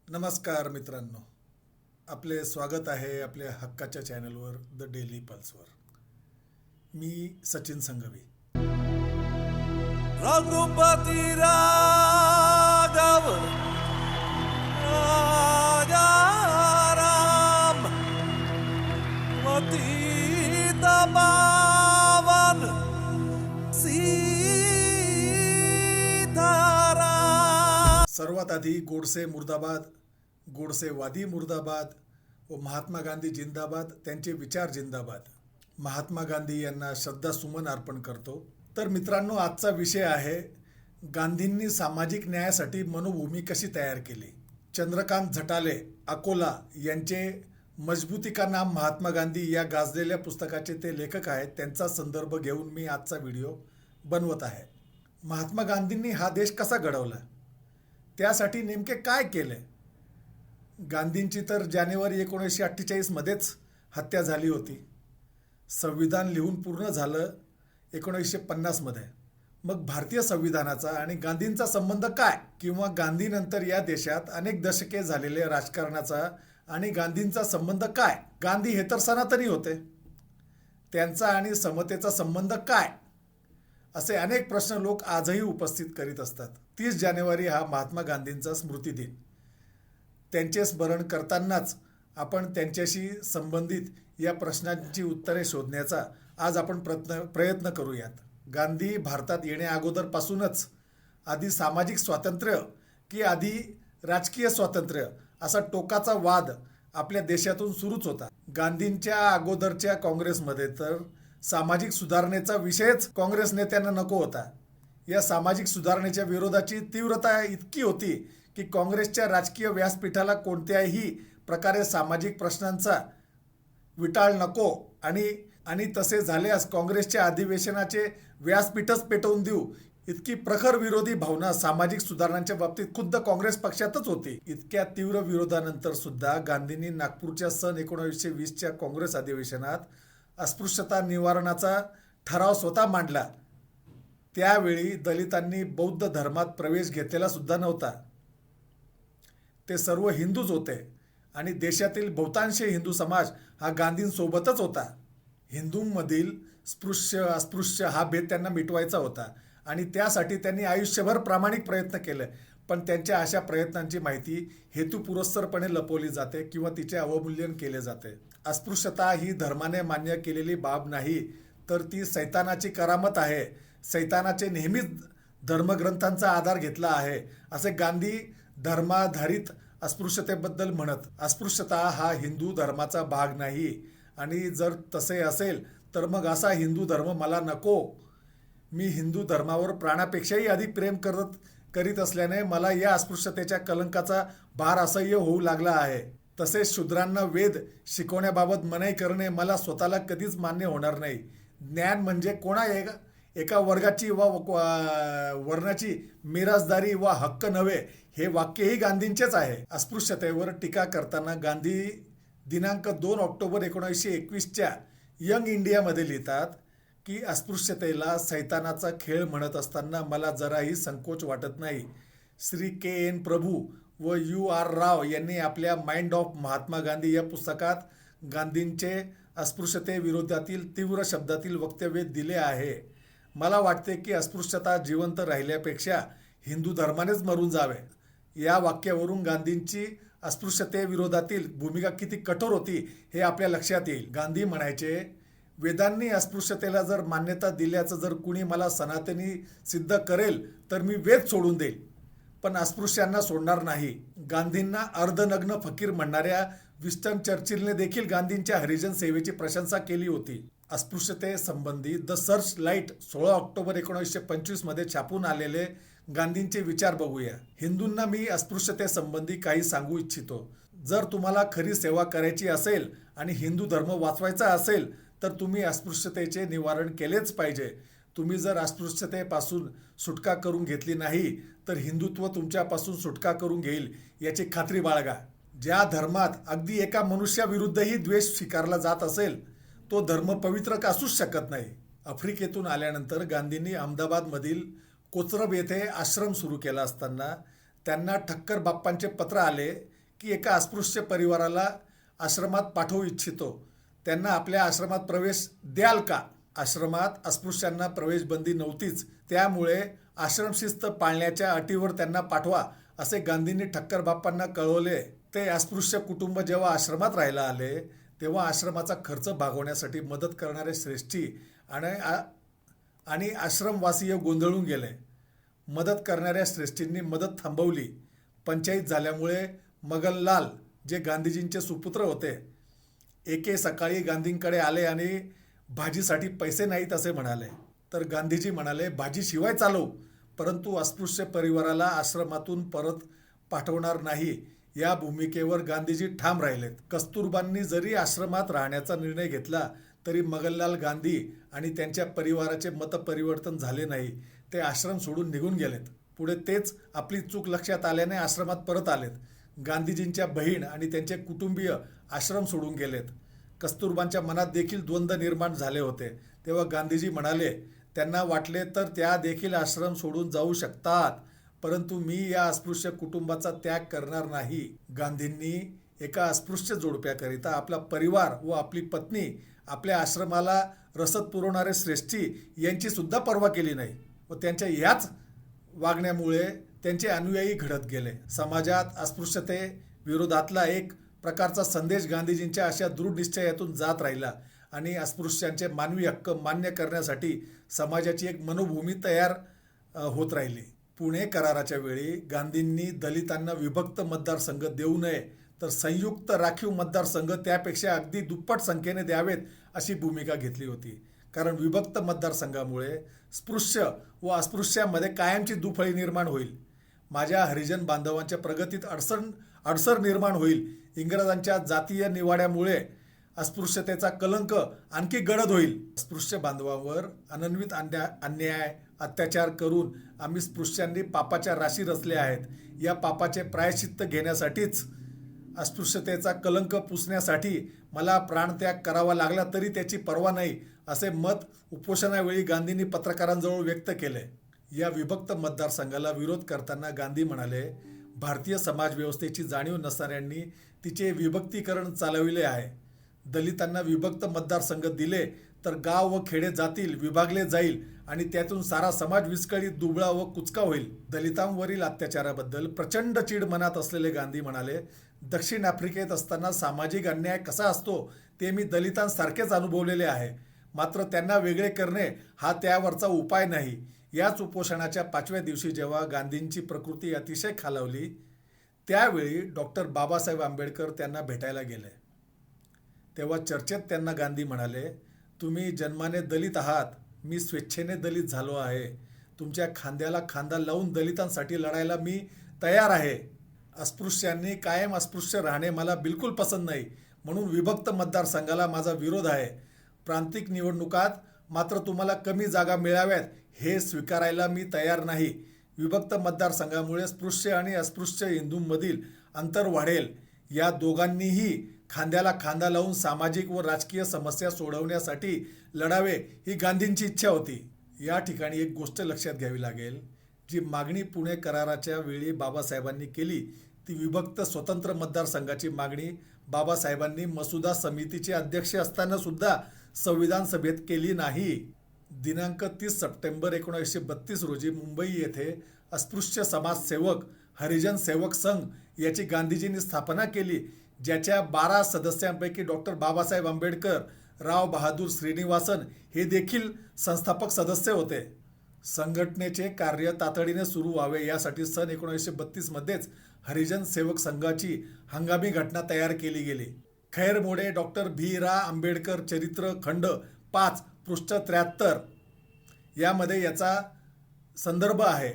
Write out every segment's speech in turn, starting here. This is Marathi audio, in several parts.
नमस्कार मित्रांनो, आपले स्वागत आहे आपल्या हक्काच्या चॅनलवर द डेली पल्सवर. मी सचिन संघवी. रघुपति राघव राजा राम पतित पावन सीताराम. सर्वात आधी गोडसे मुर्दाबाद, गोडसेवादी मुर्दाबाद व महात्मा गांधी जिंदाबाद, त्यांचे विचार जिंदाबाद. महात्मा गांधी यांना श्रद्धासुमन अर्पण करतो. तर मित्रांनो, आजचा विषय आहे गांधींनी सामाजिक न्यायासाठी मनोभूमी कशी तयार केली. चंद्रकांत झटाले अकोला यांचे मजबूती का नाम महात्मा गांधी या गाजलेल्या पुस्तकाचे ते लेखक आहेत. त्यांचा संदर्भ घेऊन मी आजचा व्हिडिओ बनवत आहे. महात्मा गांधींनी हा देश कसा घडवला, त्यासाठी नेमके काय केले. गांधींची तर जानेवारी 1948 मध्येच हत्या झाली होती. संविधान लिहून पूर्ण झालं 1950 मध्ये. मग भारतीय संविधानाचा आणि गांधींचा संबंध काय, किंवा गांधीनंतर या देशात अनेक दशके झालेले राजकारणाचा आणि गांधींचा संबंध काय. गांधी हे तर सनातनी होते, त्यांचा आणि समतेचा संबंध काय, असे अनेक प्रश्न लोक आजही उपस्थित करीत असतात. 30 जानेवारी हा महात्मा गांधींचा स्मृती दिन. त्यांचे स्मरण करतानाच आपण त्यांच्याशी संबंधित या प्रश्नांची उत्तरे शोधण्याचा आज आपण प्रयत्न करूयात. गांधी भारतात येण्या अगोदरपासूनच आधी सामाजिक स्वातंत्र्य की आधी राजकीय स्वातंत्र्य असा टोकाचा वाद आपल्या देशातून सुरूच होता. गांधींच्या अगोदरच्या काँग्रेसमध्ये तर सामाजिक सुधारणेचा विषयच काँग्रेस नेत्यांना नको होता. या सामाजिक सुधारणेच्या विरोधाची तीव्रता इतकी होती की काँग्रेसच्या राजकीय व्यासपीठाला कोणत्याही प्रकारे सामाजिक प्रश्नांचा विटाळ नको आणि तसे झाल्यास काँग्रेसच्या अधिवेशनाचे व्यासपीठच पेटवून देऊ, इतकी प्रखर विरोधी भावना सामाजिक सुधारणांच्या बाबतीत खुद्द काँग्रेस पक्षातच होती. इतक्या तीव्र विरोधानंतर सुद्धा गांधींनी नागपूरच्या सन 1920च्या काँग्रेस अधिवेशनात अस्पृश्यता निवारणाचा ठराव स्वतः मांडला. त्यावेळी दलितांनी बौद्ध धर्मात प्रवेश घेतलेला सुद्धा नव्हता. ते सर्व हिंदूच होते आणि देशातील बहुतांश हिंदू समाज हा गांधींसोबतच होता. हिंदूंमधील स्पृश्य अस्पृश्य हा भेद त्यांना मिटवायचा होता आणि त्यासाठी त्यांनी आयुष्यभर प्रामाणिक प्रयत्न केले. पण त्यांच्या अशा प्रयत्नांची माहिती हेतुपुरस्सरपणे लपवली जाते किंवा तिचे अवमूल्यन केले जाते. अस्पृश्यता ही धर्माने मान्य केलेली बाब नाही, तर ती सैतानाची करामत आहे. सैतानाचे नेहमीच धर्मग्रंथांचा आधार घेतला आहे, असे गांधी धर्माधारित अस्पृश्यतेबद्दल म्हणत. अस्पृश्यता हा हिंदू धर्माचा भाग नाही आणि जर तसे असेल तर मग असा हिंदू धर्म मला नको. मी हिंदू धर्मावर प्राणापेक्षाही अधिक प्रेम करीत असल्याने मला या अस्पृश्यतेच्या कलंकाचा भार असह्य होऊ लागला आहे. तसेच शूद्रांना वेद शिकवण्याबाबत मनाई करणे मला स्वतःला कधीच मान्य होणार नाही. ज्ञान म्हणजे एका वर्गाची वा वर्णाची मिरासदारी वा हक्क नव्हे, हे वाक्यही गांधींचेच आहे. अस्पृश्यतेवर टीका करताना गांधी दिनांक 2 ऑक्टोबर 1921च्या यंग इंडियामध्ये लिहितात की अस्पृश्यतेला सैतानाचा खेळ म्हणत असताना मला जराही संकोच वाटत नाही. श्री के.एन. प्रभू व यू.आर. राव यांनी आपल्या माइंड ऑफ महात्मा गांधी या पुस्तकात गांधींचे अस्पृश्यतेविरोधातील तीव्र शब्दातील वक्तव्य दिले आहे. मला वाटते की अस्पृश्यता जिवंत राहिल्यापेक्षा हिंदू धर्मानेच मरून जावे. या वाक्यावरून गांधींची अस्पृश्यतेविरोधातील भूमिका किती कठोर होती हे आपल्या लक्षात येईल. गांधी म्हणायचे, वेदांनी अस्पृश्यतेला जर मान्यता दिल्याचं जर कुणी मला सनातनी सिद्ध करेल तर मी वेद सोडून देईल, पण अस्पृश्यांना सोडणार नाही. गांधींना अर्धनग्न फकीर म्हणणाऱ्या विस्टन चर्चिलने देखील गांधींच्या हरिजन सेवेची प्रशंसा केली होती. अस्पृश्यतेसंबंधी द सर्च लाईट 16 ऑक्टोबर 1925 मध्ये छापून आलेले गांधींचे विचार बघूया. हिंदूंना मी अस्पृश्यतेसंबंधी काही सांगू इच्छितो. जर तुम्हाला खरी सेवा करायची असेल आणि हिंदू धर्म वाचवायचा असेल तर तुम्ही अस्पृश्यतेचे निवारण केलेच पाहिजे. तुम्ही जर अस्पृश्यतेपासून सुटका करून घेतली नाही तर हिंदुत्व तुमच्यापासून सुटका करून घेईल, याची खात्री बाळगा. ज्या धर्मात अगदी एका मनुष्याविरुद्धही द्वेष स्वीकारला जात असेल तो धर्म पवित्र असूच शकत नाही. आफ्रिकेतून आल्यानंतर गांधींनी अहमदाबादमधील कोचरब येथे आश्रम सुरू केला असताना त्यांना ठक्कर बाप्पांचे पत्र आले की एका अस्पृश्य परिवाराला आश्रमात पाठवू इच्छितो, त्यांना आपल्या आश्रमात प्रवेश द्याल का? आश्रमात अस्पृश्यांना प्रवेशबंदी नव्हतीच, त्यामुळे आश्रमशिस्त पाळण्याच्या अटीवर त्यांना पाठवा असे गांधींनी ठक्कर बाप्पांना कळवले. ते अस्पृश्य कुटुंब जेव्हा आश्रमात राहायला आले तेव्हा आश्रमाचा खर्च भागवण्यासाठी मदत करणारे श्रेष्ठी आणि आश्रमवासीय गोंधळून गेले. मदत करणाऱ्या श्रेष्ठींनी मदत थांबवली. पंचायत झाल्यामुळे मगनलाल, जे गांधीजींचे सुपुत्र होते, एके सकाळी गांधींकडे आले आणि भाजीसाठी पैसे नाहीत असे म्हणाले. तर गांधीजी म्हणाले, भाजी शिवाय चालवू, परंतु अस्पृश्य परिवाराला आश्रमातून परत पाठवणार नाही. या भूमिकेवर गांधीजी ठाम राहिलेत. कस्तुरबांनी जरी आश्रमात राहण्याचा निर्णय घेतला तरी मगनलाल गांधी आणि त्यांच्या परिवाराचे मतपरिवर्तन झाले नाही. ते आश्रम सोडून निघून गेलेत. पुढे तेच आपली चूक लक्षात आल्याने आश्रमात परत आलेत. गांधीजींच्या बहीण आणि त्यांचे कुटुंबीय आश्रम सोडून गेलेत. कस्तुरबांच्या मनात देखील द्वंद्व निर्माण झाले होते. तेव्हा गांधीजी म्हणाले, त्यांना वाटले तर त्या देखील आश्रम सोडून जाऊ शकतात, परंतु मी या अस्पृश्य कुटुंबाचा त्याग करणार नाही. गांधींनी एका अस्पृश्य जोडप्याकरिता आपला परिवार व आपली पत्नी, आपल्या आश्रमाला रसद पुरवणारे श्रेष्ठी यांची सुद्धा पर्वा केली नाही व त्यांच्या याच वागण्यामुळे त्यांचे अनुयायी घडत गेले. समाजात अस्पृश्यते विरोधातला एक प्रकारचा संदेश गांधीजींच्या अशा दृढ निश्चयातून जात राहिला आणि अस्पृश्यांचे मानवी हक्क मान्य करण्यासाठी समाजाची एक मनोभूमी तयार होत राहिली. पुणे कराराच्या वेळी गांधींनी दलितांना विभक्त मतदारसंघ देऊ नये, तर संयुक्त राखीव मतदारसंघ त्यापेक्षा अगदी दुप्पट संख्येने द्यावेत अशी भूमिका घेतली होती. कारण विभक्त मतदारसंघामुळे स्पृश्य व अस्पृश्यामध्ये कायमची दुफळी निर्माण होईल. माझ्या हरिजन बांधवांच्या प्रगतीत अडसर निर्माण होईल. इंग्रजांच्या जातीय निवाड्यामुळे अस्पृश्यतेचा कलंक आणखी गडद होईल. स्पृश्य बांधवांवर अनन्वित अन्याय अत्याचार करून आम्ही स्पृश्यांनी पापाच्या राशी रचल्या आहेत. या पापाचे प्रायश्चित्त घेण्यासाठीच, अस्पृश्यतेचा कलंक पुसण्यासाठी मला प्राणत्याग करावा लागला तरी त्याची पर्वा नाही, असे मत उपोषणावेळी गांधींनी पत्रकारांजवळ व्यक्त केले. या विभक्त मतदारसंघाला विरोध करताना गांधी म्हणाले, भारतीय समाजव्यवस्थेची जाणीव नसणाऱ्यांनी तिचे विभक्तीकरण चालविले आहे. दलितांना विभक्त मतदारसंघ दिले तर गाव व खेडे जातील, विभागले जाईल आणि त्यातून सारा समाज विस्कळीत, दुबळा व कुचका होईल. दलितांवरील अत्याचाराबद्दल प्रचंड चीड मनात असलेले गांधी म्हणाले, दक्षिण आफ्रिकेत असताना सामाजिक अन्याय कसा असतो ते मी दलितांसारखेच अनुभवलेले आहे. मात्र त्यांना वेगळे करणे हा त्यावरचा उपाय नाही. याच उपोषणाच्या 5व्या दिवशी जेव्हा गांधींची प्रकृती अतिशय खालावली, त्यावेळी डॉक्टर बाबासाहेब आंबेडकर त्यांना भेटायला गेले. तेव्हा चर्चेत त्यांना गांधी म्हणाले, तुम्ही जन्माने दलित आहात, मी स्वेच्छेने दलित झालो आहे. तुमच्या खांद्याला खांदा लावून दलितांसाठी लढायला मी तयार आहे. अस्पृश्यांनी कायम अस्पृश्य राहणे मला बिलकुल पसंत नाही, म्हणून विभक्त मतदारसंघाला माझा विरोध आहे. प्रांतिक निवडणुकात मात्र तुम्हाला कमी जागा मिळाव्यात हे स्वीकारायला मी तयार नाही. विभक्त मतदारसंघामुळे स्पृश्य आणि अस्पृश्य हिंदूंमधील अंतर वाढेल. या दोघांनीही खांद्याला खांदा लावून सामाजिक व राजकीय समस्या सोडवण्यासाठी लढावे ही गांधींची इच्छा होती. या ठिकाणी एक गोष्ट लक्षात घ्यावी लागेल. जी मागणी पुणे कराराच्या वेळी बाबासाहेबांनी केली ती विभक्त स्वतंत्र मतदारसंघाची मागणी बाबासाहेबांनी मसुदा समितीचे अध्यक्ष असताना सुद्धा संविधान सभेत केली नाही. दिनांक 30 सप्टेंबर 1932 रोजी मुंबई येथे अस्पृश्य समाजसेवक हरिजन सेवक संघ याची गांधीजींनी स्थापना केली, ज्याच्या 12 सदस्यांपैकी डॉक्टर बाबासाहेब आंबेडकर, राव बहादूर श्रीनिवासन हे देखील संस्थापक सदस्य होते. संघटनेचे कार्य तातडीने सुरू व्हावे यासाठी सन 1932 मध्येच हरिजन सेवक संघाची हंगामी घटना तयार केली गेली. खैर मोडे डॉक्टर भी. रा. आंबेडकर चरित्र खंड 5 पृष्ठ 73 यामध्ये याचा संदर्भ आहे.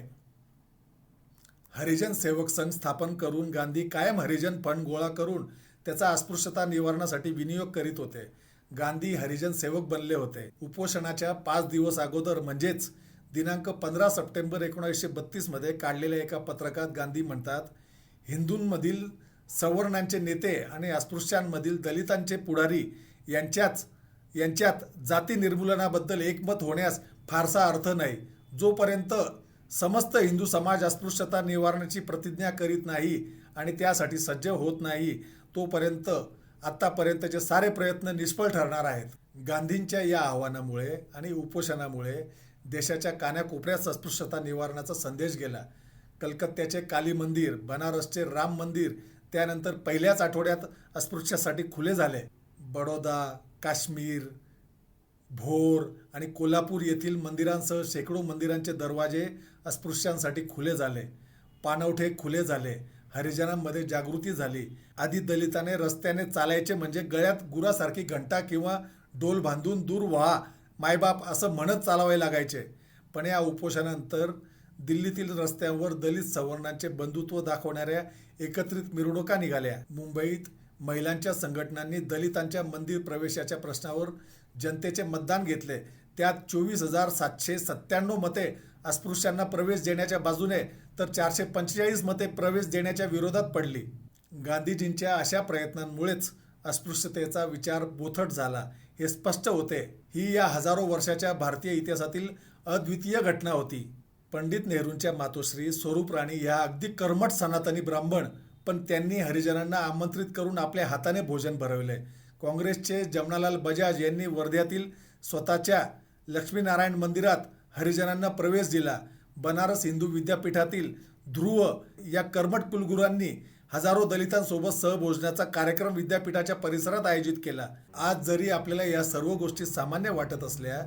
हरिजन सेवक संघ स्थापन करून गांधी कायम हरिजन फंड गोळा करून त्याचा अस्पृश्यता निवारणासाठी विनियोग करीत होते. गांधी हरिजन सेवक बनले होते. उपोषणाच्या 5 दिवस अगोदर म्हणजेच दिनांक 15 सप्टेंबर 1932 मध्ये काढलेल्या एका पत्रकात गांधी म्हणतात, हिंदूंमधील सवर्णांचे नेते आणि अस्पृश्यांमधील दलितांचे पुढारी यांच्यात जाती निर्मूलनाबद्दल एकमत होण्यास फारसा अर्थ नाही. जोपर्यंत समस्त हिंदू समाज अस्पृश्यता निवारणाची प्रतिज्ञा करीत नाही आणि त्यासाठी सज्ज होत नाही तोपर्यंत आत्तापर्यंतचे सारे प्रयत्न निष्फळ ठरणार आहेत. गांधींच्या या आव्हानामुळे आणि उपोषणामुळे देशाच्या कानाकोपऱ्यात अस्पृश्यता निवारणाचा संदेश गेला. कलकत्त्याचे काली मंदिर, बनारसचे राम मंदिर त्यानंतर पहिल्याच आठवड्यात अस्पृश्यासाठी खुले झाले. बडोदा, काश्मीर, भोर आणि कोल्हापूर येथील मंदिरांसह शेकडो मंदिरांचे दरवाजे अस्पृश्यांसाठी खुले झाले. पाणवठे खुले झाले. हरिजनांमध्ये जागृती झाली. आधी दलिताने रस्त्याने चालायचे म्हणजे गळ्यात गुरासारखी घंटा किंवा डोल बांधून दूर व्हा मायबाप असं म्हणत चालावे लागायचे. पण या उपोषणानंतर दिल्लीतील रस्त्यांवर दलित सवर्णांचे बंधुत्व दाखवणाऱ्या एकत्रित मिरवणुका निघाल्या. मुंबईत महिलांच्या संघटनांनी दलितांच्या मंदिर प्रवेशाच्या प्रश्नावर जनतेचे मतदान घेतले. त्यात 24,797 मते अस्पृश्यांना प्रवेश देण्याच्या बाजूने तर 445 मते प्रवेश देण्याच्या विरोधात पडली. गांधीजींच्या अशा प्रयत्नांमुळेच अस्पृश्यतेचा विचार बोथट झाला हे स्पष्ट होते. ही या हजारो वर्षाच्या भारतीय इतिहासातील अद्वितीय घटना होती. पंडित नेहरूंच्या मातोश्री स्वरूप राणी ह्या अगदी कर्मठ सनातनी ब्राह्मण, पण त्यांनी हरिजनांना आमंत्रित करून आपल्या हाताने भोजन भरवले. काँग्रेसचे जमनालाल बजाज यांनी वर्ध्यातील स्वतःच्या लक्ष्मीनारायण मंदिरात हरिजनांना प्रवेश दिला. बनारस हिंदू विद्यापीठातील ध्रुव या कर्मठ कुलगुरूंनी हजारो दलितांसोबत सहभोजनाचा कार्यक्रम विद्यापीठाच्या परिसरात आयोजित केला. आज जरी आपल्याला या सर्व गोष्टी सामान्य वाटत असल्या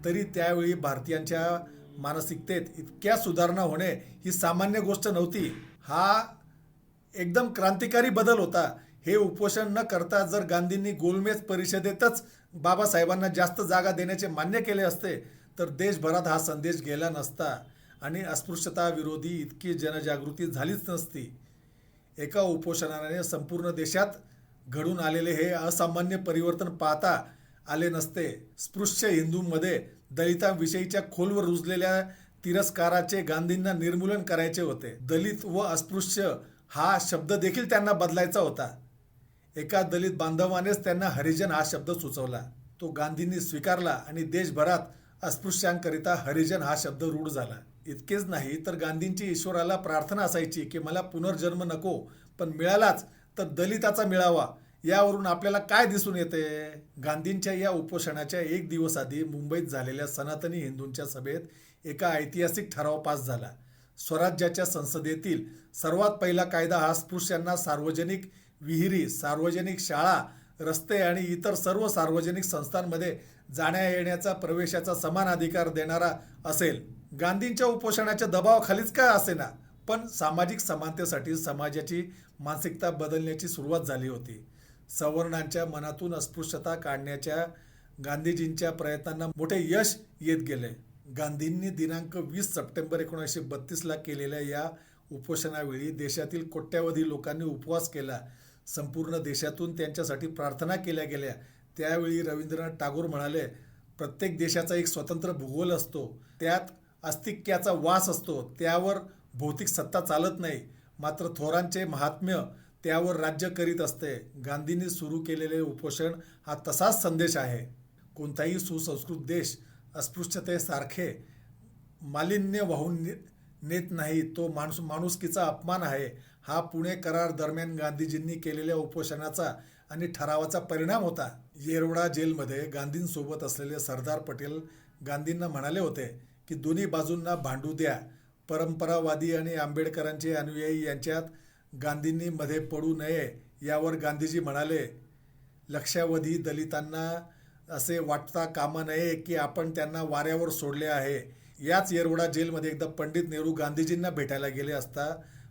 तरी त्यावेळी भारतीयांच्या मानसिकतेत इतक्या सुधारणा होणे ही सामान्य गोष्ट नव्हती. हा एकदम क्रांतिकारी बदल होता. हे उपोषण न करता जर गांधींनी गोलमेज परिषदेतच बाबासाहेबांना जास्त जागा देण्याचे मान्य केले असते तर देशभरात हा संदेश गेला नसता आणि अस्पृश्यता विरोधी इतकी जनजागृती झालीच नसती. एका उपोषणाने संपूर्ण देशात घडून आलेले हे असामान्य परिवर्तन पाहता आले नसते. स्पृश्य हिंदूंमध्ये दलितांविषयीच्या खोलवर रुजलेल्या तिरस्काराचे गांधींना निर्मूलन करायचे होते. दलित व अस्पृश्य हा शब्द देखील त्यांना बदलायचा होता. एका दलित बांधवानेच त्यांना हरिजन हा शब्द सुचवला. तो गांधींनी स्वीकारला आणि देशभरात अस्पृश्यांकरिता हरिजन हा शब्द रूढ झाला. इतकेच नाही तर गांधींची ईश्वराला प्रार्थना असायची की मला पुनर्जन्म नको, पण मिळालाच तर दलिताचा मिळावा. यावरून आपल्याला काय दिसून येते? गांधींच्या या उपोषणाच्या एक दिवस आधी मुंबईत झालेल्या सनातनी हिंदूंच्या सभेत एका ऐतिहासिक ठराव पास झाला. स्वराज्याच्या संसदेतील सर्वात पहिला कायदा हा अस्पृश्यांना सार्वजनिक विहिरी, सार्वजनिक शाळा, रस्ते आणि इतर सर्व सार्वजनिक संस्थांमध्ये जाण्या येण्याचा प्रवेशाचा समान अधिकार देणारा असेल. गांधींच्या उपोषणाच्या दबावाखालीच का असेना, पण सामाजिक समानतेसाठी समाजाची मानसिकता बदलण्याची सुरुवात झाली होती. सवर्णांच्या मनातून अस्पृश्यता काढण्याच्या गांधीजींच्या प्रयत्नांना मोठे यश येत गेले. गांधींनी दिनांक 20 सप्टेंबर 1932 केलेल्या या उपोषणावेळी देशातील कोट्यावधी लोकांनी उपवास केला. संपूर्ण देशातून त्यांच्यासाठी प्रार्थना केल्या गेल्या. त्यावेळी रवींद्रनाथ टागोर म्हणाले, प्रत्येक देशाचा एक स्वतंत्र भूगोल असतो, त्यात अस्तिक्याचा वास असतो, त्यावर भौतिक सत्ता चालत नाही, मात्र थोरांचे महात्म्य त्यावर राज्य करीत असते. गांधींनी सुरू केलेले उपोषण हा तसाच संदेश आहे. कोणताही सुसंस्कृत देश अस्पृश्यतेसारखे मालिन्य वाहून नेत नाही. तो माणुसकीचा अपमान आहे. हा पुणे करार दरम्यान गांधीजींनी केलेल्या उपोषणाचा आणि ठरावाचा परिणाम होता. येरवडा जेलमध्ये गांधींसोबत असलेले सरदार पटेल गांधींना म्हणाले होते की दोन्ही बाजूंना भांडू द्या. परंपरावादी आणि आंबेडकरांचे अनुयायी यांच्यात गांधींनी मध्ये पडू नये. यावर गांधीजी म्हणाले, लक्षावधी दलितांना असे वाटता कामा नये की आपण त्यांना वाऱ्यावर सोडले आहे. याच येरवडा जेलमध्ये एकदा पंडित नेहरू गांधीजींना भेटायला गेले असता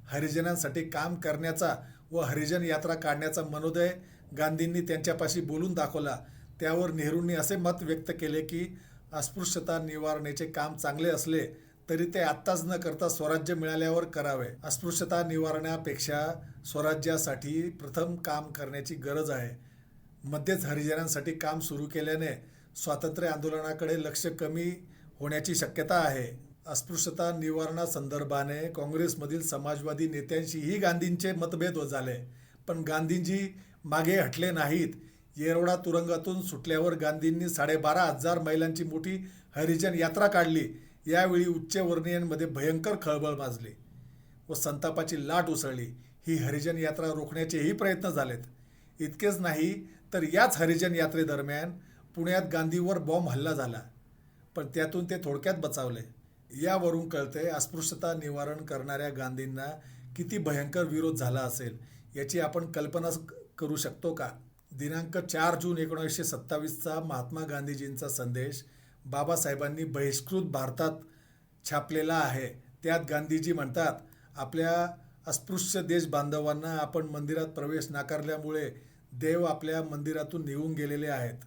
हरिजनांसाठी काम करण्याचा व हरिजन यात्रा काढण्याचा मनोदय गांधींनी त्यांच्यापाशी बोलून दाखवला. त्यावर नेहरूंनी असे मत व्यक्त केले की अस्पृश्यता निवारणाचे काम चांगले असले तरी ते आत्ताच न करता स्वराज्य मिळाल्यावर करावे. अस्पृश्यता निवारणापेक्षा स्वराज्यासाठी प्रथम काम करण्याची गरज आहे. मध्येच हरिजनांसाठी काम सुरू केल्याने स्वातंत्र्य आंदोलनाकडे लक्ष कमी होण्याची शक्यता आहे. अस्पृश्यता निवारणासंदर्भाने काँग्रेसमधील समाजवादी नेत्यांशीही गांधींचे मतभेद झाले, पण गांधीजी मागे हटले नाहीत. येरवडा तुरुंगातून सुटल्यावर गांधींनी 12,500 महिलांची मोठी हरिजन यात्रा काढली. यावेळी उच्चवर्णीयांमध्ये भयंकर खळबळ माजली व संतापाची लाट उसळली. ही हरिजन यात्रा रोखण्याचेही प्रयत्न झालेत. इतकेच नाही तर याच हरिजन यात्रेदरम्यान पुण्यात गांधीवर बॉम्ब हल्ला झाला, पण त्यातून ते थोडक्यात बचावले. यावरून कळते अस्पृश्यता निवारण करणाऱ्या गांधींना किती भयंकर विरोध झाला असेल याची आपण कल्पना करू शकतो का? दिनांक 4 जून 1927चा महात्मा गांधीजींचा संदेश बाबासाहेबांनी बहिष्कृत भारतात छापलेला आहे. त्यात गांधीजी म्हणतात, आपल्या अस्पृश्य देश बांधवांना आपण मंदिरात प्रवेश नाकारल्यामुळे देव आपल्या मंदिरातून निघून गेलेले आहेत.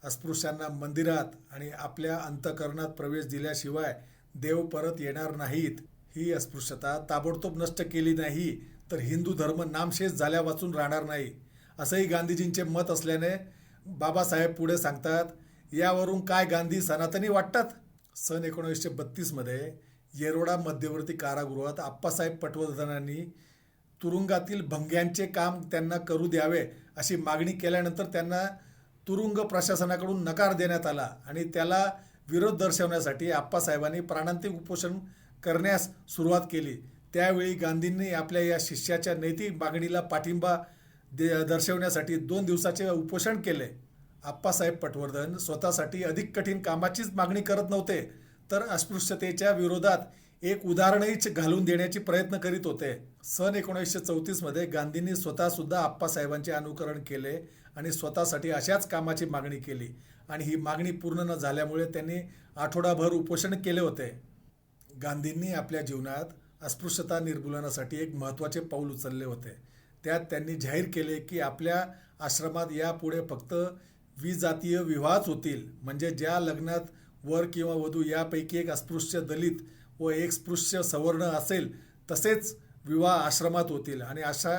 अस्पृश्यांना मंदिरात आणि आपल्या अंतःकरणात प्रवेश दिल्याशिवाय देव परत येणार नाहीत. ही अस्पृश्यता ताबडतोब नष्ट केली नाही तर हिंदू धर्म नामशेष झाल्या वाचून राहणार नाही, असंही गांधीजींचे मत असल्याने बाबासाहेब पुढे सांगतात, यावरून काय गांधी सनातनी वाटतात? सन 1932मध्ये येरवडा मध्यवर्ती कारागृहात आप्पासाहेब पटवर्धनांनी तुरुंगातील भंग्यांचे काम त्यांना करू द्यावे अशी मागणी केल्यानंतर त्यांना तुरुंग प्रशासनाकडून नकार देण्यात आला आणि त्याला विरोध दर्शवण्यासाठी आप्पासाहेबांनी प्राणांतिक उपोषण करण्यास सुरुवात केली. त्यावेळी गांधींनी आपल्या या शिष्याच्या नैतिक मागणीला पाठिंबा दर्शवण्यासाठी 2 दिवसाचे उपोषण केले. आप्पासाहेब पटवर्धन स्वतःसाठी अधिक कठीण कामाचीच मागणी करत नव्हते, तर अस्पृश्यतेच्या विरोधात एक उदाहरणही घालून देण्याची प्रयत्न करीत होते. सन 1934मध्ये गांधींनी स्वतःसुद्धा आप्पासाहेबांचे अनुकरण केले आणि स्वतःसाठी अशाच कामाची मागणी केली आणि ही मागणी पूर्ण न झाल्यामुळे त्यांनी आठवडाभर उपोषण केले होते. गांधींनी आपल्या जीवनात अस्पृश्यता निर्मूलनासाठी एक महत्त्वाचे पाऊल उचलले होते. त्यात त्यांनी जाहीर केले की आपल्या आश्रमात यापुढे फक्त विजातीय विवाहच होतील, म्हणजे ज्या लग्नात वर किंवा वधू यापैकी एक अस्पृश्य दलित व एक स्पृश्य सवर्ण असेल तसेच विवाह आश्रमात होतील आणि अशा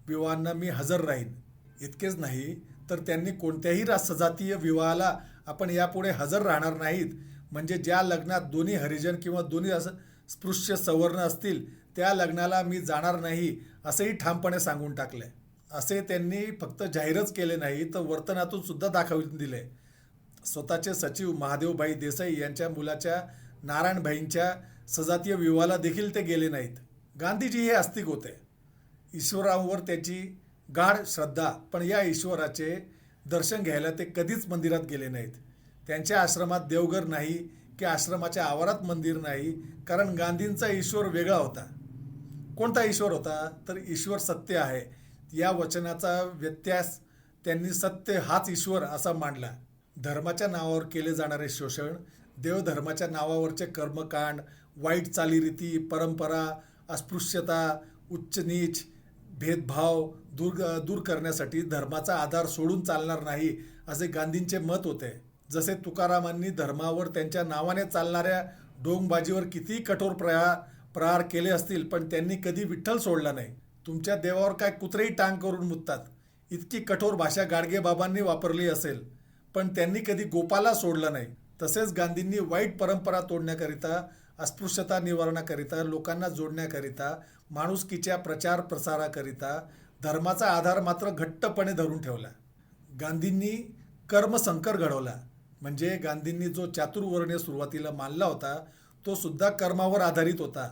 विवाहांना मी हजर राहीन. इतकेच नाही तर त्यांनी कोणत्याही सजातीय विवाहाला आपण यापुढे हजर राहणार नाहीत, म्हणजे ज्या लग्नात दोन्ही हरिजन किंवा दोन्ही स्पृश्य सवर्ण असतील त्या लग्नाला मी जाणार नाही असेही ठामपणे सांगून टाकले. असे त्यांनी फक्त जाहीरच केले नाही तर वर्तनातून सुद्धा दाखवून दिले. स्वतःचे सचिव महादेवभाई देसाई यांच्या मुलाच्या नारायणभाईंच्या सजातीय विवाहाला देखील ते गेले नाहीत. गांधीजी हे आस्तिक होते. ईश्वरावर त्याची गाढ श्रद्धा, पण या ईश्वराचे दर्शन घ्यायला ते कधीच मंदिरात गेले नाहीत. त्यांच्या आश्रमात देवघर नाही की आश्रमाच्या आवारात मंदिर नाही, कारण गांधींचा ईश्वर वेगळा होता. कोणता ईश्वर होता? तर ईश्वर सत्य आहे या वचनाचा व्यत्यास त्यांनी सत्य हाच ईश्वर असा मांडला. धर्माच्या नावावर केले जाणारे शोषण, देवधर्माच्या नावावरचे कर्मकांड, वाईट चालीरीती, परंपरा, अस्पृश्यता, उच्च नीच, भेदभाव दूर करण्यासाठी धर्माचा आधार सोडून चालणार नाही असे गांधींचे मत होते. जसे तुकारामांनी धर्मावर त्यांच्या नावाने चालणाऱ्या डोंगबाजीवर किती कठोर प्रहार केले असतील, पण त्यांनी कधी विठ्ठल सोडला नाही. तुमच्या देवावर काय कुत्रेही टांग करून मुततात, इतकी कठोर भाषा गाडगेबाबांनी वापरली असेल, पण त्यांनी कधी गोपाला सोडलं नाही. तसेच गांधींनी वाईट परंपरा तोडण्याकरिता, अस्पृश्यता निवारणाकरिता, लोकांना जोडण्याकरिता, माणुसकीच्या प्रचार प्रसाराकरिता धर्माचा आधार मात्र घट्टपणे धरून ठेवला. गांधींनी कर्मसंकर घडवला, म्हणजे गांधींनी जो चातुर्वर्ण्य सुरुवातीला मानला होता तो सुद्धा कर्मावर आधारित होता,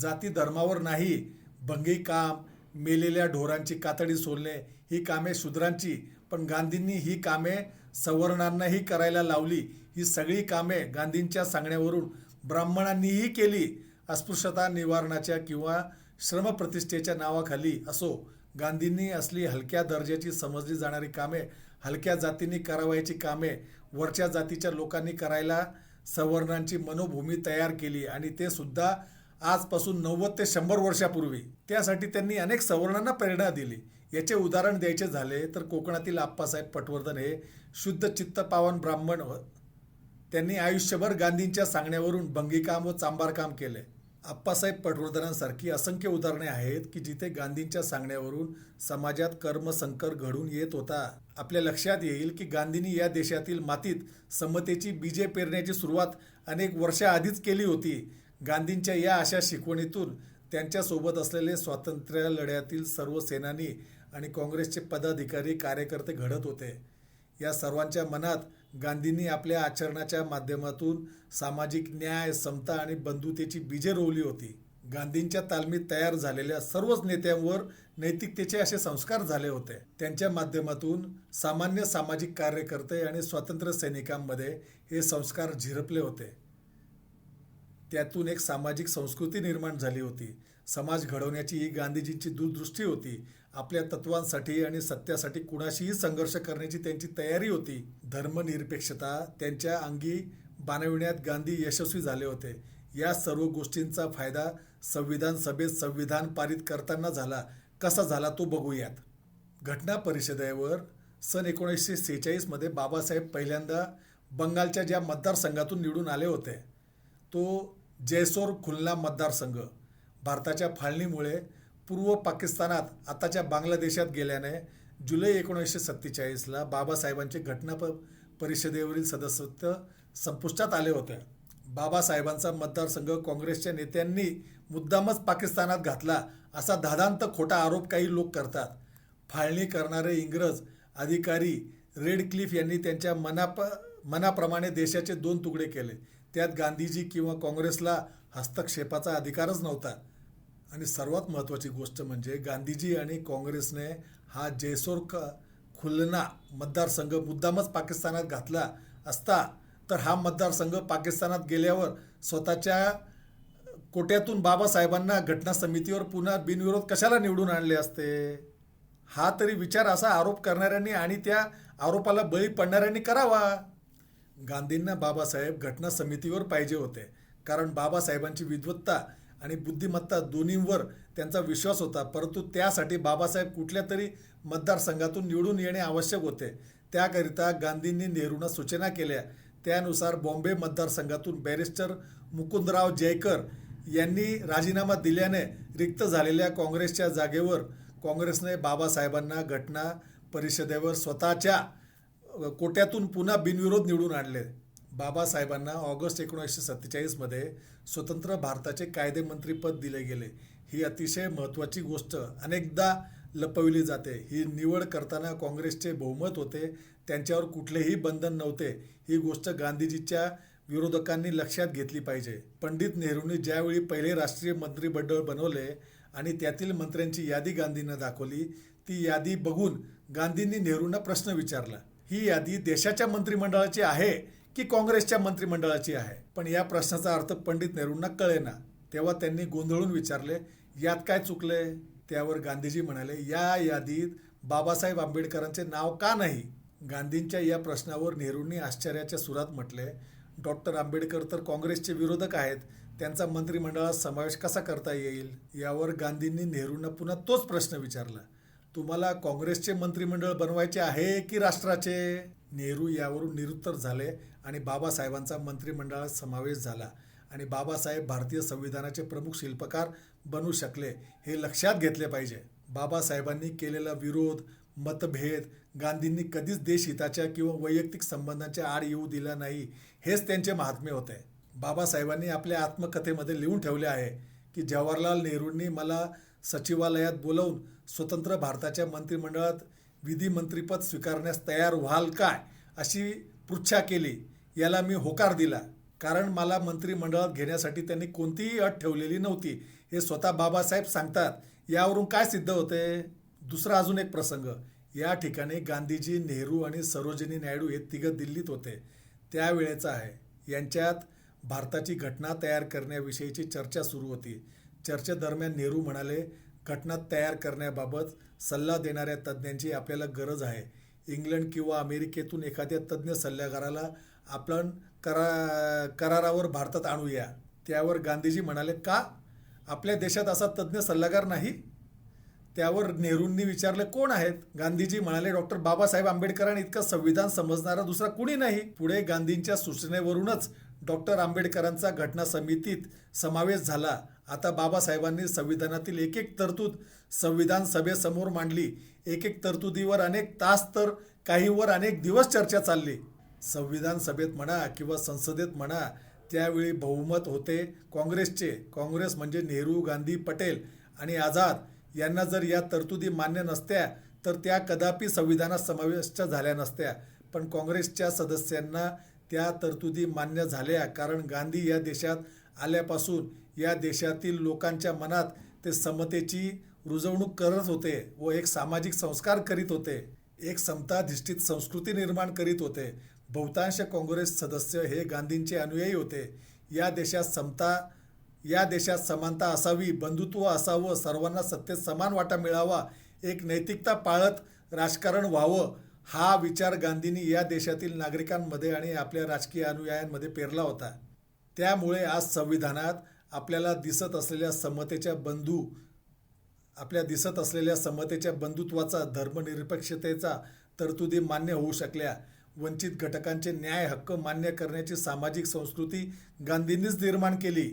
जाती धर्मावर नाही. भंगी काम, मेलेल्या ढोरांची कातडी सोलणे ही कामे शूद्रांची, पण गांधींनी ही कामे सवर्णांनाही करायला लावली. ही सगळी कामे गांधींच्या सांगण्यावरून ब्राह्मणांनीही केली. अस्पृश्यता निवारणाच्या किंवा श्रमप्रतिष्ठेच्या नावाखाली असो, गांधींनी असली हलक्या दर्जाची समजली जाणारी कामे हलक्या जातींनी करावयाची कामे वरच्या जातीच्या लोकांनी करायला सवर्णांची मनोभूमी तयार केली, आणि ते सुद्धा आजपासून 90 ते 100 वर्षापूर्वी. त्यासाठी त्यांनी अनेक सवर्णांना प्रेरणा दिली. याचे उदाहरण द्यायचे झाले तर कोकणातील आप्पासाहेब पटवर्धन हे शुद्ध चित्तपावन ब्राह्मण. त्यांनी आयुष्यभर गांधींच्या सांगण्यावरून भंगीकाम व चांभारकाम केले. आप्पासाहेब पटवर्धनांसारखी असंख्य उदाहरणे आहेत की जिथे गांधींच्या सांगण्यावरून समाजात कर्मसंकर घडून येत होता. आपल्या लक्षात येईल की गांधींनी या देशातील मातीत समतेची बीजे पेरण्याची सुरुवात अनेक वर्षाआधीच केली होती. गांधींच्या या अशा शिकवणीतून त्यांच्यासोबत असलेले स्वातंत्र्य लढ्यातील सर्व सेनानी आणि काँग्रेसचे पदाधिकारी कार्यकर्ते घडत होते. या सर्वांच्या मनात गांधींनी आपल्या आचरणाच्या माध्यमातून सामाजिक न्याय, समता आणि बंधुतेची बीजे रोवली होती. गांधींच्या तालमीत तयार झालेल्या सर्वच नेत्यांवर नैतिकतेचे असे संस्कार झाले होते. त्यांच्या माध्यमातून सामान्य सामाजिक कार्यकर्ते आणि स्वातंत्र्य सैनिकांमध्ये हे संस्कार झिरपले होते. त्यातून एक सामाजिक संस्कृती निर्माण झाली होती. समाज घडवण्याची ही गांधीजींची दूरदृष्टी होती. आपल्या तत्वांसाठी आणि सत्यासाठी कुणाशीही संघर्ष करण्याची त्यांची तयारी होती. धर्मनिरपेक्षता त्यांच्या अंगी बाणविण्यात गांधी यशस्वी झाले होते. या सर्व गोष्टींचा फायदा संविधान सभेत संविधान पारित करताना झाला. कसा झाला तो बघूयात. घटना परिषदेवर सन 1946 मध्ये बाबासाहेब पहिल्यांदा बंगालच्या ज्या मतदारसंघातून निवडून आले होते तो जैसोर खुलना मतदारसंघ भारताच्या फाळणीमुळे पूर्व पाकिस्तानात आताच्या बांगलादेशात गेल्याने जुलै 1947ला बाबासाहेबांचे घटना परिषदेवरील सदस्यत्व संपुष्टात आले होते. बाबासाहेबांचा मतदारसंघ काँग्रेसच्या नेत्यांनी मुद्दामच पाकिस्तानात घातला असा धादांत खोटा आरोप काही लोक करतात. फाळणी करणारे इंग्रज अधिकारी रेडक्लिफ यांनी त्यांच्या मनाप्रमाणे देशाचे 2 तुकडे केले. त्यात गांधीजी किंवा काँग्रेसला हस्तक्षेपाचा अधिकारच नव्हता. आणि सर्वात महत्त्वाची गोष्ट म्हणजे गांधीजी आणि काँग्रेसने हा जैसोर खुलना मतदारसंघ मुद्दामच पाकिस्तानात घातला असता तर हा मतदारसंघ पाकिस्तानात गेल्यावर स्वतःच्या कोट्यातून बाबासाहेबांना घटना समितीवर पुन्हा बिनविरोध कशाला निवडून आणले असते. हा तरी विचार असा आरोप करणाऱ्यांनी आणि त्या आरोपाला बळी पडणाऱ्यांनी करावा. गांधींना बाबासाहेब घटना समितीवर पाहिजे होते कारण बाबासाहेबांची विद्वत्ता आणि बुद्धिमत्ता दोन्हींवर त्यांचा विश्वास होता. परंतु त्यासाठी बाबासाहेब कुठल्या तरी मतदारसंघातून निवडून येणे आवश्यक होते. त्याकरिता गांधींनी नेहरूंना सूचना केल्या. त्यानुसार बॉम्बे मतदारसंघातून बॅरिस्टर मुकुंदराव जयकर यांनी राजीनामा दिल्याने रिक्त झालेल्या काँग्रेसच्या जागेवर काँग्रेसने बाबासाहेबांना घटना परिषदेवर स्वतःच्या कोट्यातून पुन्हा बिनविरोध निवडून आणले. बाबासाहेबांना ऑगस्ट 1947 मध्ये स्वतंत्र भारताचे कायदेमंत्रीपद दिले गेले. ही अतिशय महत्त्वाची गोष्ट अनेकदा लपविली जाते. ही निवड करताना काँग्रेसचे बहुमत होते. त्यांच्यावर कुठलेही बंधन नव्हते. ही गोष्ट गांधीजीच्या विरोधकांनी लक्षात घेतली पाहिजे. पंडित नेहरूंनी ज्यावेळी पहिले राष्ट्रीय मंत्रिमंडळ बनवले आणि त्यातील मंत्र्यांची यादी गांधींना दाखवली, ती यादी बघून गांधींनी नेहरूंना प्रश्न विचारला, ही यादी देशाच्या मंत्रिमंडळाची आहे की काँग्रेसच्या मंत्रिमंडळाची आहे. पण या प्रश्नाचा अर्थ पंडित नेहरूंना कळेना. तेव्हा त्यांनी गोंधळून विचारले, यात काय चुकले. त्यावर गांधीजी म्हणाले, या यादीत बाबासाहेब आंबेडकरांचे नाव का नाही. गांधींच्या या प्रश्नावर नेहरूंनी आश्चर्याच्या सुरात म्हटले, डॉक्टर आंबेडकर तर काँग्रेसचे विरोधक आहेत, त्यांचा मंत्रिमंडळात समावेश कसा करता येईल. यावर गांधींनी नेहरूंना पुन्हा तोच प्रश्न विचारला, तुम्हाला काँग्रेसचे मंत्रिमंडळ बनवायचे आहे की राष्ट्राचे. नेहरू यावरून निरुत्तर झाले आणि बाबासाहेबांचा मंत्रिमंडळात समावेश झाला आणि बाबासाहेब भारतीय संविधानाचे प्रमुख शिल्पकार बनू शकले. हे लक्षात घेतले पाहिजे. बाबासाहेबांनी केलेला विरोध, मतभेद गांधींनी कधीच देशहिताच्या किंवा वैयक्तिक संबंधांच्या आड येऊ दिला नाही. हेच त्यांचे महात्म्य होते. बाबासाहेबांनी आपल्या आत्मकथेमध्ये लिहून ठेवले आहे की जवाहरलाल नेहरूंनी मला सचिवालयात बोलावून स्वतंत्र भारताच्या मंत्रिमंडळात विधिमंत्रीपद स्वीकारण्यास तयार व्हाल काय अशी पृच्छा केली. याला मी होकार दिला कारण मला मंत्रिमंडळात घेण्यासाठी त्यांनी कोणतीही अट ठेवलेली नव्हती. हे स्वतः बाबासाहेब सांगतात. यावरून काय सिद्ध होते. दुसरा अजून एक प्रसंग. या ठिकाणी गांधीजी, नेहरू आणि सरोजिनी नायडू हे तिघं दिल्लीत होते. त्यावेळेचा आहे. यांच्यात भारताची घटना तयार करण्याविषयीची चर्चा सुरू होती. चर्चेदरम्यान नेहरू म्हणाले, घटना तयार करण्याबाबत सल्ला देणाऱ्या तज्ज्ञांची आपल्याला गरज आहे. इंग्लंड किंवा अमेरिकेतून एखाद्या तज्ज्ञ सल्लागाराला आपण करारावर भारतात आणूया. त्यावर गांधीजी म्हणाले, का आपल्या देशात असा तज्ज्ञ सल्लागार नाही. त्यावर नेहरूंनी विचारले, कोण आहेत. गांधीजी म्हणाले, डॉक्टर बाबासाहेब आंबेडकरांनी इतकं संविधान समजणारा दुसरा कुणी नाही. पुढे गांधींच्या सूचनेवरूनच डॉक्टर आंबेडकरांचा घटना समितीत समावेश झाला. आता बाबासाहेबांनी संविधानातील एक एक तरतूद संविधान सभेसमोर मांडली. एक एक तरतुदीवर अनेक तास तर काहीवर अनेक दिवस चर्चा चालली. संविधान सभेत म्हणा किंवा संसदेत म्हणा, त्यावेळी बहुमत होते काँग्रेसचे. काँग्रेस म्हणजे नेहरू, गांधी, पटेल आणि आझाद यांना जर या तरतुदी मान्य नसत्या तर त्या कदापि संविधानात समाविष्ट झाल्या नसत्या. पण काँग्रेसच्या सदस्यांना त्या तरतुदी मान्य झाल्या कारण गांधी या देशात आल्यापासून या देशातील लोकांच्या मनात ते समतेची रुजवणूक करत होते व एक सामाजिक संस्कार करीत होते, एक समताधिष्ठित संस्कृती निर्माण करीत होते. बहुतांश काँग्रेस सदस्य हे गांधींचे अनुयायी होते. या देशात समानता असावी, बंधुत्व असावं, सर्वांना सत्तेत समान वाटा मिळावा, एक नैतिकता पाळत राजकारण व्हावं, हा विचार गांधींनी या देशातील नागरिकांमध्ये आणि आपल्या राजकीय अनुयायांमध्ये पेरला होता. त्यामुळे आज संविधानात आपल्याला दिसत असलेल्या समतेच्या बंधुत्वाचा, धर्मनिरपेक्षतेचा तरतुदी मान्य होऊ शकल्या. वंचित घटकांचे न्याय हक्क मान्य करण्याची सामाजिक संस्कृती गांधींनीच निर्माण केली.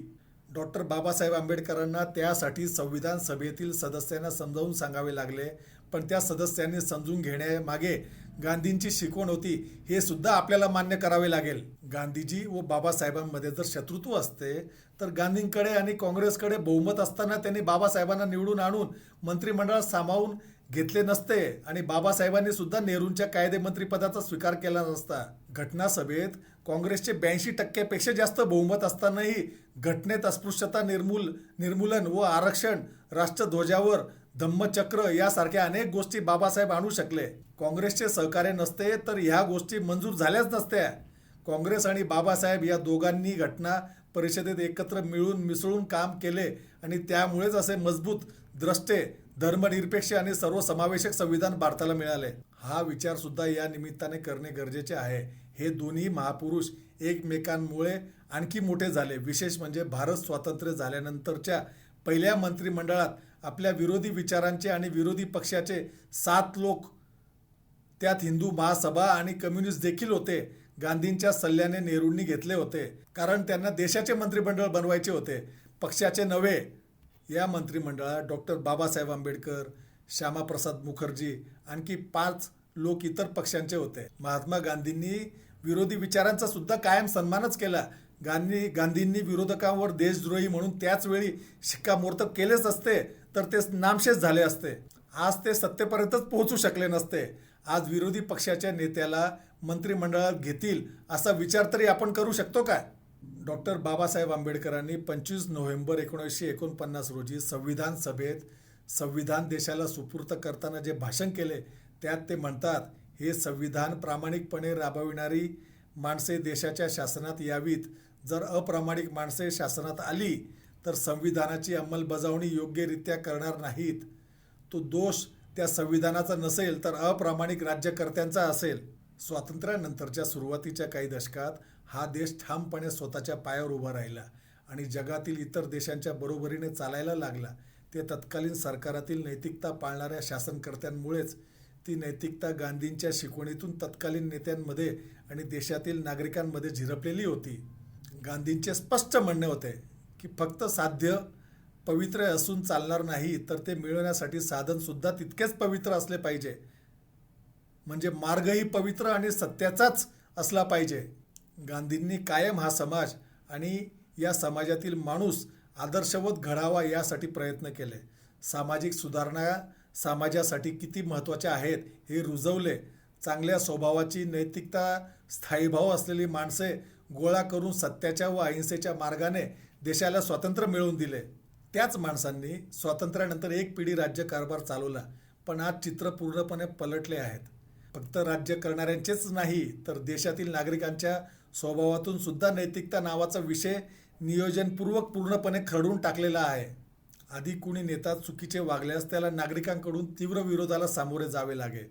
डॉक्टर बाबासाहेब आंबेडकरांना त्यासाठी संविधान सभेतील सदस्यांना समजावून सांगावे लागले, पण त्या सदस्यांनी समजून घेण्यामागे गांधींची शिकवण होती हे सुद्धा आपल्याला मान्य करावे लागेल. गांधीजी व बाबासाहेबांमध्ये जर शत्रुत्व असते तर गांधींकडे आणि काँग्रेसकडे बहुमत असताना त्यांनी बाबासाहेबांना निवडून आणून मंत्रिमंडळात सामावून घेतले नसते आणि बाबासाहेबांनी सुद्धा नेहरूंच्या कायदेमंत्रीपदाचा स्वीकार केला नसता. घटनासभेत काँग्रेसचे 82% जास्त बहुमत असतानाही घटनेत अस्पृश्यता निर्मूलन व आरक्षण, राष्ट्रध्वजावर धम्मचक्र यासारख्या अनेक गोष्टी बाबासाहेब आणू शकले. काँग्रेसचे सहकार्य नसते तर ह्या गोष्टी मंजूर झाल्याच नसत्या. काँग्रेस आणि बाबासाहेब या दोघांनी घटना परिषदेत एकत्र मिसळून काम केले आणि त्यामुळेच असे मजबूत, द्रष्टे, धर्मनिरपेक्ष आणि सर्वसमावेशक संविधान भारताला मिळाले. हा विचार सुद्धा या निमित्ताने करणे गरजेचे आहे. हे दोन्ही महापुरुष एकमेकांमुळे आणखी मोठे झाले. विशेष म्हणजे भारत स्वातंत्र्य झाल्यानंतरच्या पहिल्या मंत्रिमंडळात आपल्या विरोधी विचारांचे आणि विरोधी पक्षाचे 7 लोक, त्यात हिंदू महासभा आणि कम्युनिस्ट देखील होते, गांधींच्या सल्ल्याने नेहरूंनी घेतले होते. कारण त्यांना देशाचे मंत्रिमंडळ बनवायचे होते, पक्षाचे नव्हे. या मंत्रिमंडळात डॉक्टर बाबासाहेब आंबेडकर, श्यामाप्रसाद मुखर्जी, आणखी 5 लोक इतर पक्षांचे होते. महात्मा गांधींनी विरोधी विचारांचा सुद्धा कायम सन्मानच केला. गांधींनी विरोधकांवर देशद्रोही म्हणून त्याच वेळी शिक्कामोर्तब केलेच असते तर ते नामशेष झाले असते. आज ते सत्तेपर्यंतच पोहोचू शकले नसते. आज विरोधी पक्षाच्या नेत्याला मंत्रिमंडळात घेतील असा विचार तरी आपण करू शकतो काय? डॉक्टर बाबासाहेब आंबेडकरांनी 25 नोव्हेंबर 1949 रोजी संविधान सभेत संविधान देशाला सुपूर्त करताना जे भाषण केले त्यात ते म्हणतात, हे संविधान प्रामाणिकपणे राबविणारी माणसे देशाच्या शासनात यावीत. जर अप्रामाणिक माणसे शासनात आली तर संविधानाची अंमलबजावणी योग्यरित्या करणार नाहीत. तो दोष त्या संविधानाचा नसेल तर अप्रामाणिक राज्यकर्त्यांचा असेल. स्वातंत्र्यानंतरच्या सुरुवातीच्या काही दशकात हा देश ठामपणे स्वतःच्या पायावर उभा राहिला आणि जगातील इतर देशांच्या बरोबरीने चालायला लागला. ते तत्कालीन सरकारातील नैतिकता पाळणाऱ्या शासनकर्त्यांमुळेच. ती नैतिकता गांधींच्या शिकवणीतून तत्कालीन नेत्यांमध्ये आणि देशातील नागरिकांमध्ये झिरपलेली होती. गांधींचे स्पष्ट म्हणणे होते की फक्त साध्य पवित्र असून चालणार नाही, तर ते मिळवण्यासाठी साधनसुद्धा तितकेच पवित्र असले पाहिजे. म्हणजे मार्गही पवित्र आणि सत्याचाच असला पाहिजे. गांधींनी कायम हा समाज आणि या समाजातील माणूस आदर्शवत घडावा यासाठी प्रयत्न केले. सामाजिक सुधारणा समाजासाठी किती महत्त्वाच्या आहेत हे रुजवले. चांगल्या स्वभावाची, नैतिकता, स्थायीभाव असलेली माणसे गोळा करून सत्याच्या व अहिंसेच्या मार्गाने देशाला स्वातंत्र्य मिळवून दिले. त्याच माणसांनी स्वातंत्र्यानंतर एक पिढी राज्यकारभार चालवला, पण आज चित्र पूर्णपणे पलटले आहेत. फक्त राज्य करणाऱ्यांचेच नाही तर देशातील नागरिकांच्या स्वभावातून सुद्धा नैतिकता नावाचा विषय नियोजनपूर्वक पूर्णपणे खरडून टाकलेला आहे. आधी कुणी नेता चुकीचे वागल्यास त्याला नागरिकांकडून तीव्र विरोधाला सामोरे जावे लागे.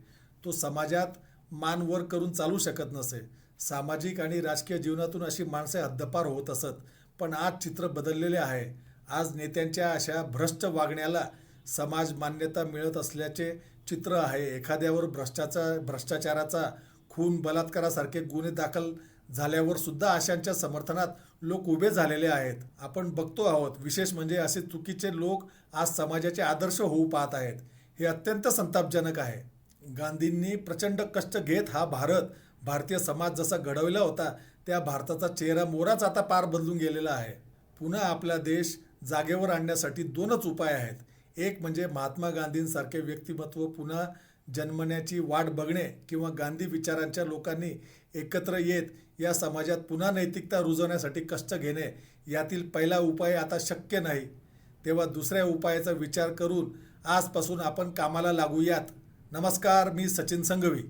तो समाजात मान वर करून चालू शकत नसे. सामाजिक आणि राजकीय जीवनातून अशी माणसे हद्दपार होत असत. पण आज चित्र बदललेले आहे. आज नेत्यांच्या अशा भ्रष्ट वागण्याला समाज मान्यता मिळत असल्याचे चित्र आहे. एखाद्यावर भ्रष्टाचाराचा, खून, बलात्कारासारखे गुन्हे दाखल झाल्यावर सुद्धा अशांच्या समर्थनात लोक उभे झालेले आहेत. आपण बघतो आहोत. विशेष म्हणजे असे चुकीचे लोक आज समाजाचे आदर्श होऊ पाहत आहेत. हे अत्यंत संतापजनक आहे. गांधींनी प्रचंड कष्ट घेत हा भारतीय समाज जसा घडवला होता त्या भारताचा चेहरा मोहराच आता पार बदलून गेलेला आहे. पुन्हा आपला देश जागेवर आणण्यासाठी 2च उपाय आहेत. एक म्हणजे महात्मा गांधींसारखे व्यक्तिमत्व पुन्हा जन्मण्याची वाट बघणे किंवा गांधी विचारांच्या लोकांनी एकत्र येत या समाजात पुन्हा नैतिकता रुजवण्यासाठी कष्ट घेणे. यातील पहिला उपाय आता शक्य नाही, तेव्हा दुसऱ्या उपायाचा विचार करून आजपासून आपण कामाला लागूयात. नमस्कार, मी सचिन संघवी.